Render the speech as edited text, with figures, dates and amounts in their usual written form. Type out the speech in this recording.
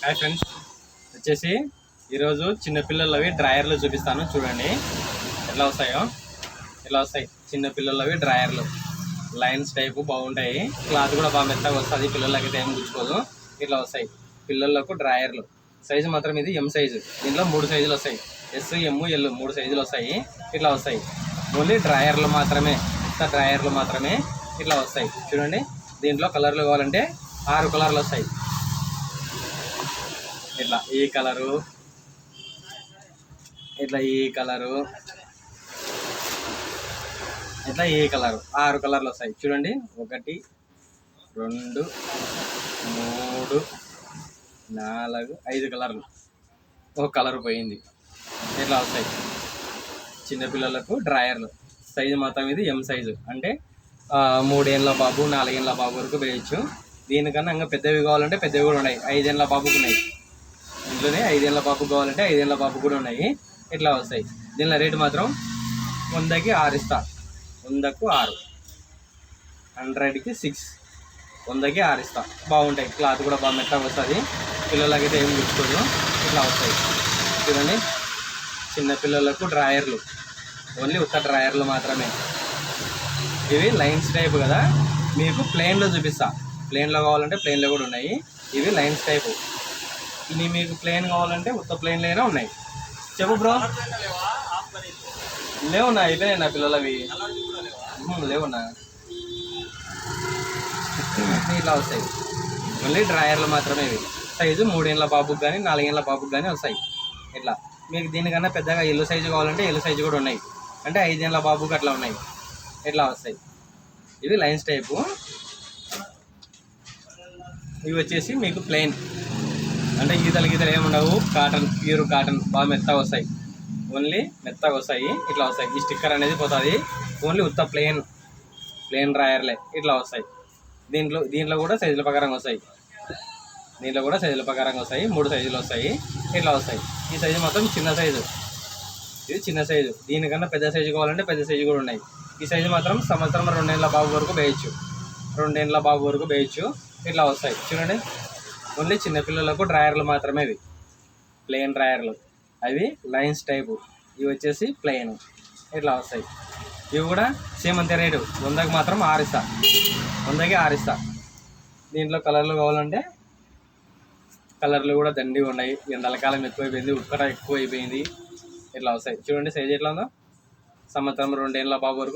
Hi friends, వచ్చేసి ఈరోజు చిన్నపిల్లలవి డ్రాయర్లు చూపిస్తాను. చూడండి ఎట్లా వస్తాయో. ఇలా వస్తాయి చిన్నపిల్లలవి డ్రాయర్లు, లైన్స్ టైపు బాగుంటాయి. క్లాత్ కూడా బాగా మెత్తగా వస్తుంది, పిల్లలకి టైం గుచ్చుకోదు. ఇట్లా వస్తాయి పిల్లలకు డ్రాయర్లు. సైజు మాత్రం ఇది ఎం సైజు. దీంట్లో 3 సైజులు వస్తాయి, ఎస్, ఎమ్, ఎల్ 3 సైజులు వస్తాయి. ఇట్లా వస్తాయి ఓన్లీ డ్రాయర్లు మాత్రమే, డ్రాయర్లు మాత్రమే ఇట్లా వస్తాయి. చూడండి దీంట్లో కలర్లు కావాలంటే 6 కలర్లు వస్తాయి. ఇట్లా ఈ కలరు, ఇట్లా ఈ కలరు, ఇట్లా ఈ కలరు, 6 కలర్లు వస్తాయి. చూడండి 1 2 3 4 5 కలర్లు. ఒక కలర్ పోయింది. ఇట్లా వస్తాయి చిన్నపిల్లలకు డ్రాయర్లు. సైజు మాత్రం ఇది ఎం సైజు, అంటే 3 ఏళ్ళ బాబు 4 ఏళ్ళ బాబు వరకు వేయచ్చు. దీనికన్నా ఇంకా పెద్దవి కావాలంటే పెద్దవి కూడా ఉన్నాయి. 5 ఏళ్ళ బాబుకు ఉన్నాయి. ఇంట్లోనే 5 ఏళ్ళ బాబు కావాలంటే 5 ఏళ్ళ బాబు కూడా ఉన్నాయి. ఇట్లా వస్తాయి. దీనిలో రేటు మాత్రం 100కి 6 ఇస్తా. 100కు 6, 100కి 6, 100కి 6 ఇస్తా. బాగుంటాయి, క్లాత్ కూడా బాగా మెత్తగా వస్తుంది. పిల్లలకైతే ఏం గుచ్చుకోదు. ఇట్లా వస్తాయి. చూడండి చిన్నపిల్లలకు డ్రాయర్లు, ఓన్లీ ఉత్త డ్రాయర్లు మాత్రమే. ఇవి లైన్స్ టైపు కదా, మీకు ప్లెయిన్లో చూపిస్తా. ప్లెయిన్లో కావాలంటే ప్లెయిన్లో కూడా ఉన్నాయి. ఇవి లైన్స్ టైపు. ఇవి మీకు ప్లెయిన్ కావాలంటే ఉత్త ప్లెయిన్లో అయినా ఉన్నాయి. చెప్పు బ్రో. లేవున్నా, అయిపోయినాయి నా పిల్లలవి. లేవున్నా, ఇట్లా వస్తాయి. ఓన్లీ డ్రాయర్లు మాత్రమే ఇవి. సైజు 3 ఏళ్ళ బాబుకి కానీ 4 ఏళ్ళ బాబుకి కానీ వస్తాయి. ఇట్లా మీకు దీనికన్నా పెద్దగా ఎల్లు సైజు కావాలంటే ఎల్లు సైజు కూడా ఉన్నాయి, అంటే 5 ఏళ్ళ బాబుకి అట్లా ఉన్నాయి. ఇట్లా వస్తాయి. ఇవి లైన్స్ టైపు. ఇవి వచ్చేసి మీకు ప్లెయిన్, అంటే గీతలు ఏముండవు. కాటన్, ప్యూర్ కాటన్, బాగా మెత్తగా వస్తాయి. ఓన్లీ మెత్తగా వస్తాయి. ఇట్లా వస్తాయి. ఈ స్టిక్కర్ అనేది పోతుంది. ఓన్లీ ఉత్త ప్లెయిన్ డ్రాయర్లే ఇట్లా వస్తాయి. దీంట్లో కూడా సైజుల ప్రకారంగా వస్తాయి. 3 సైజులు వస్తాయి. ఇట్లా వస్తాయి. ఈ సైజు మాత్రం చిన్న సైజు. ఇది చిన్న సైజు. దీనికన్నా పెద్ద సైజు కావాలంటే పెద్ద సైజు కూడా ఉన్నాయి. ఈ సైజు మాత్రం సంవత్సరం 2 ఏళ్ళ బాబు వరకు వేయచ్చు. 2 ఏళ్ళ బాబు వరకు వేయచ్చు. ఇట్లా వస్తాయి. చూడండి ఓన్లీ చిన్నపిల్లలకు డ్రాయర్లు మాత్రమే. ఇవి ప్లెయిన్ డ్రాయర్లు, అవి లైన్స్ టైపు. ఇవి వచ్చేసి ప్లెయిన్. ఇట్లా వస్తాయి. ఇవి కూడా సేమ్ అంతే రేటు. 100కి మాత్రం 6 ఇస్తా. 100కి 6 ఇస్తా. దీంట్లో కలర్లు కావాలంటే కలర్లు కూడా దండిగా ఉన్నాయి. ఎండలకాలం ఎక్కువైపోయింది, ఉక్కట ఎక్కువ అయిపోయింది. ఇట్లా వస్తాయి. చూడండి సైజు ఎట్లా ఉందో. సంవత్సరం 2 ఏళ్ళ బాబు వరకు